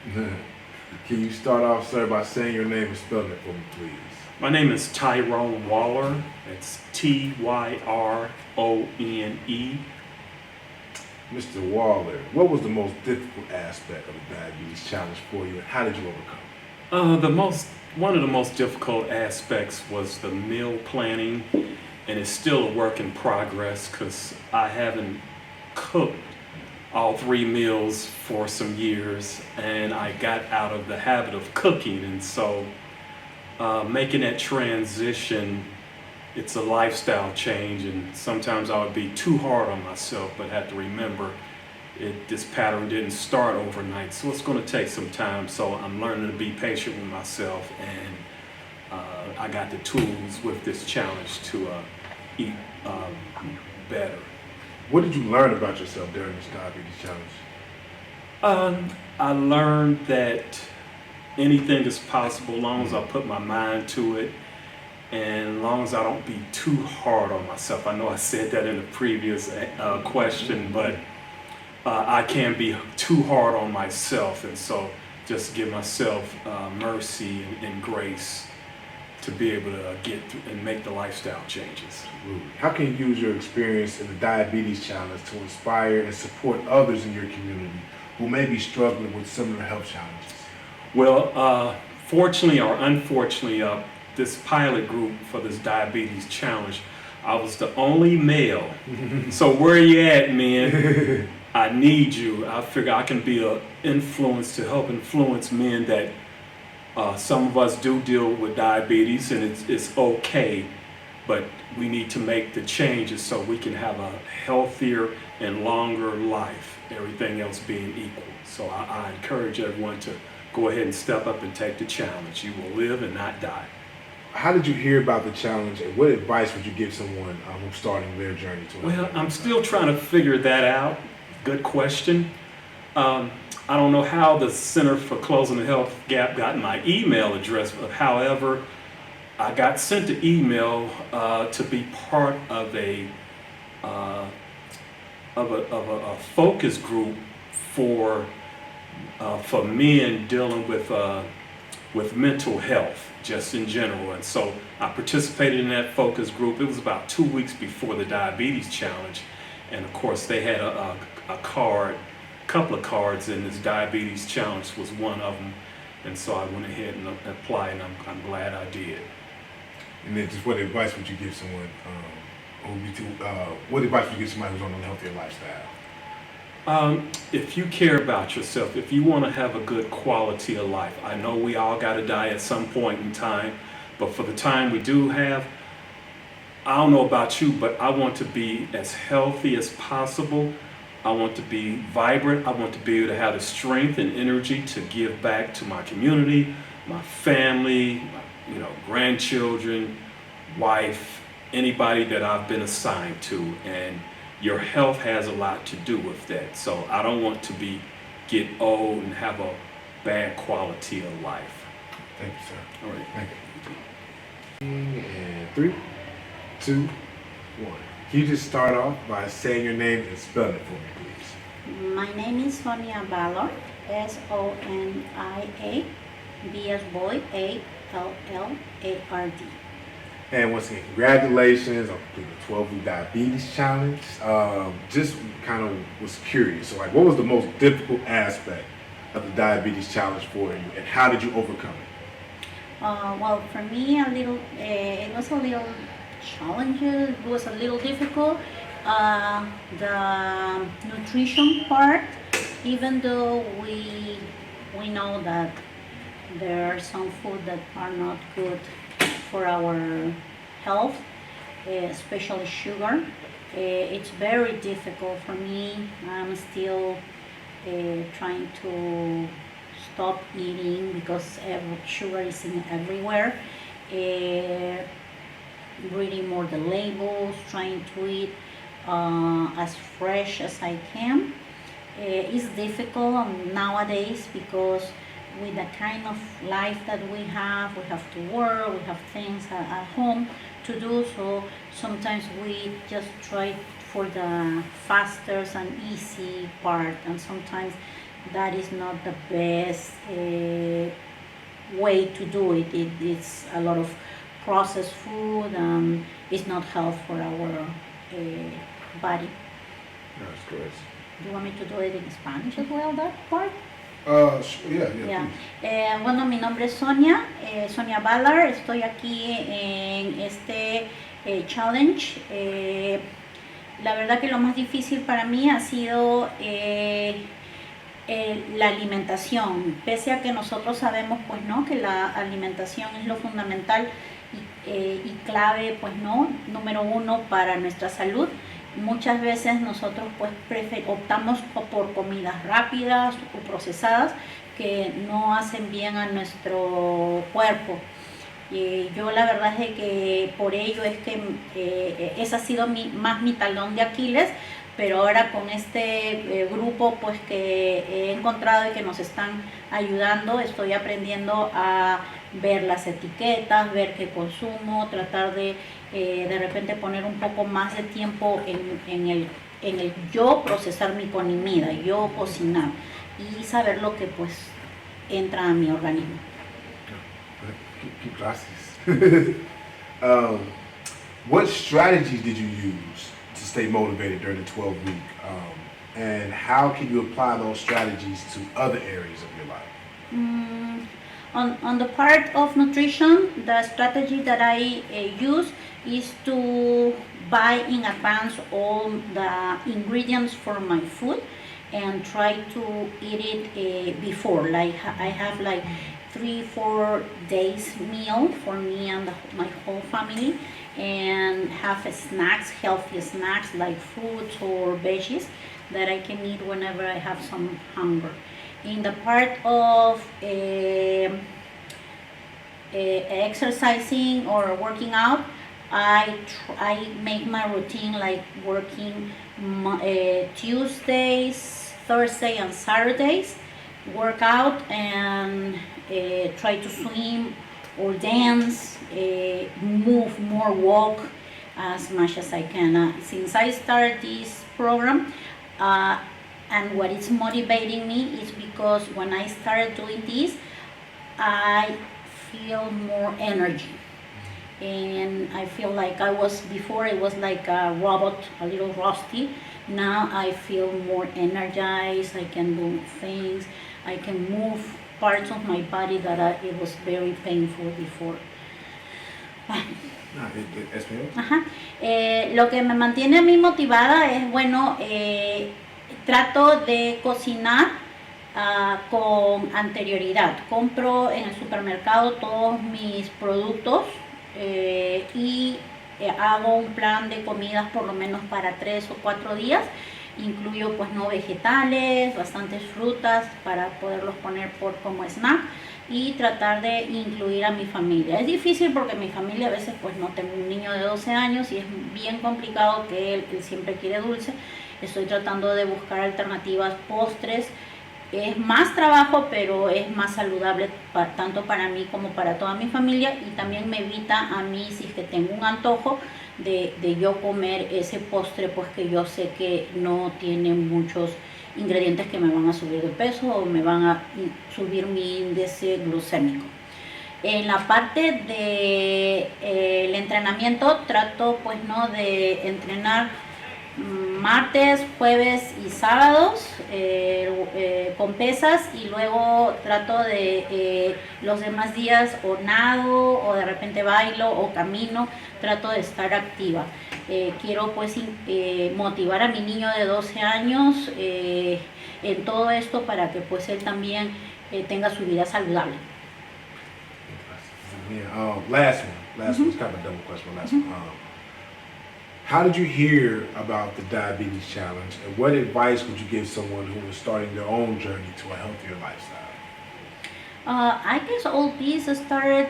Can you start off, sir, by saying your name and spelling it for me, please? My name is Tyrone Waller. It's Tyrone. Mr. Waller, what was the most difficult aspect of the diabetes challenge for you, and how did you overcome One of the most difficult aspects was the meal planning, and it's still a work in progress because I haven't cooked all three meals for some years, and I got out of the habit of cooking, and so making that transition, it's a lifestyle change, and sometimes I would be too hard on myself, but have to remember this pattern didn't start overnight, so it's going to take some time. So I'm learning to be patient with myself, and I got the tools with this challenge to eat better. it? What did you learn about yourself during this diabetes challenge? I learned that anything is possible as long as I put my mind to it, and as long as I don't be too hard on myself. I know I said that in the previous question, but I can be too hard on myself, and so just give myself mercy and grace to be able to get through and make the lifestyle changes. Absolutely. How can you use your experience in the diabetes challenge to inspire and support others in your community who may be struggling with similar health challenges? Well, fortunately or unfortunately, this pilot group for this diabetes challenge, I was the only male. So where you at, man? I need you. I figure I can be an influence to help influence men that some of us do deal with diabetes, and it's okay, but we need to make the changes so we can have a healthier and longer life, everything else being equal. So I encourage everyone to go ahead and step up and take the challenge. You will live and not die. How did you hear about the challenge, and what advice would you give someone who's starting their journey to Well, I'm still trying to figure that out. Good question. I don't know how the Center for Closing the Health Gap got my email address, but however, I got sent the email to be part of a focus group for men dealing with mental health, just in general. And so I participated in that focus group. It was about 2 weeks before the diabetes challenge, and of course they had a couple of cards, and this diabetes challenge was one of them. And so I went ahead and applied, and I'm glad I did. And then, just what advice would you give someone? What advice would you give somebody who's on a healthier lifestyle? If you care about yourself, if you want to have a good quality of life, I know we all got to die at some point in time, but for the time we do have, I don't know about you, but I want to be as healthy as possible. I want to be vibrant. I want to be able to have the strength and energy to give back to my community, my family, grandchildren, wife, anybody that I've been assigned to. And your health has a lot to do with that. So I don't want to get old and have a bad quality of life. Thank you, sir. All right. Thank you. And 3, 2, 1. Can you just start off by saying your name and spelling it for me, please? My name is Sonia Ballard, Sonia, B as boy, Allard. And once again, congratulations on completing the 12-week diabetes challenge. Just kind of was curious. So, what was the most difficult aspect of the diabetes challenge for you, and how did you overcome it? Well, for me, it was a little challenging. It was a little difficult. The nutrition part, even though we know that there are some food that are not good for our health, especially sugar. It's very difficult for me. I'm still trying to stop eating because sugar is everywhere. Reading more the labels, trying to eat as fresh as I can. It's difficult nowadays because with the kind of life that we have to work, we have things at home to do, so sometimes we just try for the faster and easy part, and sometimes that is not the best way to do it. It's a lot of processed food and it's not health for our body. That's good. Do you want me to do it in Spanish as well, that part? Yeah. Bueno, mi nombre es Sonia, Sonia Ballard. Estoy aquí en este challenge. La verdad que lo más difícil para mí ha sido la alimentación, pese a que nosotros sabemos pues no que la alimentación es lo fundamental y clave pues no número uno para nuestra salud. Muchas veces nosotros pues optamos por comidas rápidas o procesadas que no hacen bien a nuestro cuerpo. Yo la verdad es que por ello es que ese ha sido más mi talón de Aquiles, pero ahora con este grupo pues que he encontrado y que nos están ayudando, estoy aprendiendo a ver las etiquetas, ver qué consumo, tratar de repente poner un poco más de tiempo en el yo procesar mi comida, yo cocinar y saber lo que pues entra a mi organismo. Gracias. What strategies did you use to stay motivated during the 12-week? And how can you apply those strategies to other areas of your life? On the part of nutrition, the strategy that I use is to buy in advance all the ingredients for my food and try to eat it before. Like I have like 3-4 days meal for me and my whole family, and have snacks, healthy snacks like fruits or veggies that I can eat whenever I have some hunger. In the part of exercising or working out, I make my routine like working Tuesdays, Thursday and Saturdays, work out and try to swim or dance, move more, walk as much as I can. Since I started this program, and what is motivating me is because when I started doing this, I feel more energy. And I feel like before it was like a robot, a little rusty. Now I feel more energized, I can do things, I can move parts of my body that it was very painful before. Ajá. Lo que me mantiene a mí motivada es, bueno, trato de cocinar con anterioridad. Compro en el supermercado todos mis productos y hago un plan de comidas por lo menos para 3 o 4 días. Incluyo pues no vegetales, bastantes frutas para poderlos poner como snack y tratar de incluir a mi familia. Es difícil porque mi familia a veces pues no tengo un niño de 12 años y es bien complicado que él siempre quiere dulce. Estoy tratando de buscar alternativas, postres. Es más trabajo, pero es más saludable tanto para mí como para toda mi familia, y también me evita a mí, si es que tengo un antojo, de yo comer ese postre pues que yo sé que no tiene muchos ingredientes que me van a subir de peso o me van a subir mi índice glucémico. En la parte de el entrenamiento trato pues no de entrenar martes, jueves y sábados con pesas, y luego trato de los demás días o nado o de repente bailo o camino, trato de estar activa. Quiero pues motivar a mi niño de 12 años en todo esto para que pues él también tenga su vida saludable. Last one's kind of a double question. Last one. How did you hear about the Diabetes Challenge, and what advice would you give someone who is starting their own journey to a healthier lifestyle? I guess all this started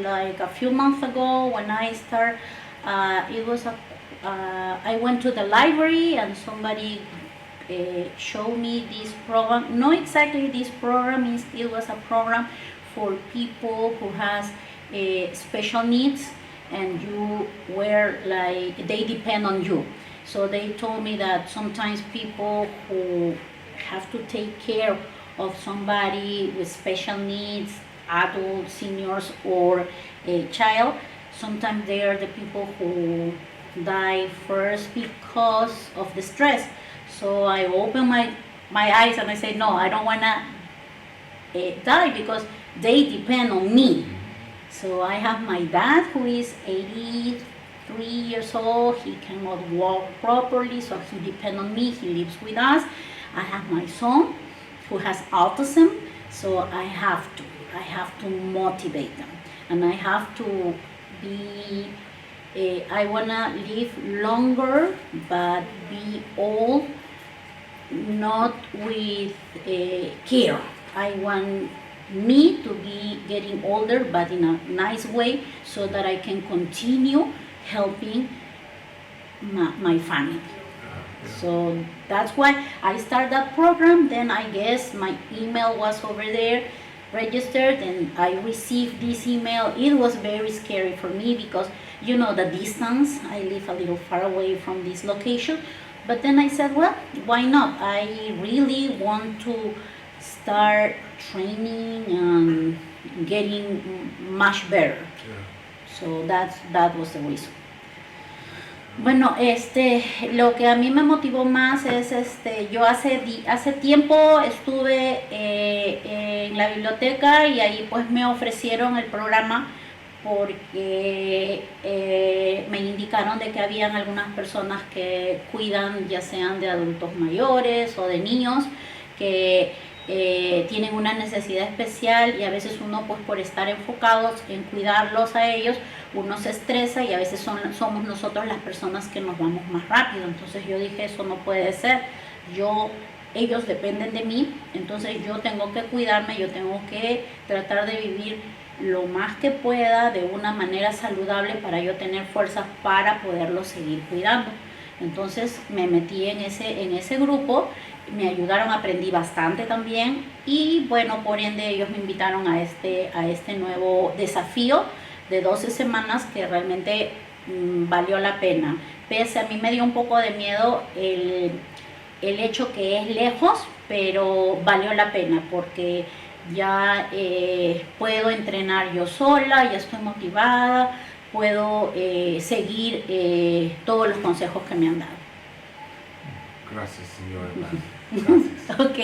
like a few months ago when I started. It was I went to the library and somebody showed me this program. Not exactly this program, it was a program for people who has special needs, and they depend on you. So they told me that sometimes people who have to take care of somebody with special needs, adults, seniors, or a child, sometimes they are the people who die first because of the stress. So I open my eyes and I say, no, I don't want to die because they depend on me. So I have my dad who is 83 years old. He cannot walk properly, so he depends on me. He lives with us. I have my son who has autism, so I have to motivate them, and I have to be. I wanna live longer, but be old, not with care. I want me to be getting older, but in a nice way, so that I can continue helping my family. So that's why I started that program. Then I guess my email was over there registered, and I received this email. It was very scary for me because, you know, the distance. I live a little far away from this location. But then I said, well, why not? I really want to start training and getting much better. So that was the reason. Bueno, lo que a mí me motivó más es, yo hace tiempo estuve en la biblioteca y ahí pues me ofrecieron el programa porque me indicaron de que habían algunas personas que cuidan, ya sean de adultos mayores o de niños, que tienen una necesidad especial, y a veces uno, pues por estar enfocados en cuidarlos a ellos, uno se estresa y a veces somos nosotros las personas que nos vamos más rápido. Entonces yo dije, eso no puede ser, ellos dependen de mí, entonces yo tengo que cuidarme, yo tengo que tratar de vivir lo más que pueda de una manera saludable para yo tener fuerzas para poderlos seguir cuidando. Entonces me metí en ese grupo, me ayudaron, aprendí bastante también, y bueno, por ende ellos me invitaron a este nuevo desafío de 12 semanas que realmente valió la pena. Pese a mí me dio un poco de miedo el hecho que es lejos, pero valió la pena porque ya puedo entrenar yo sola, ya estoy motivada, puedo seguir todos los consejos que me han dado. Gracias, señora. Gracias. Ok.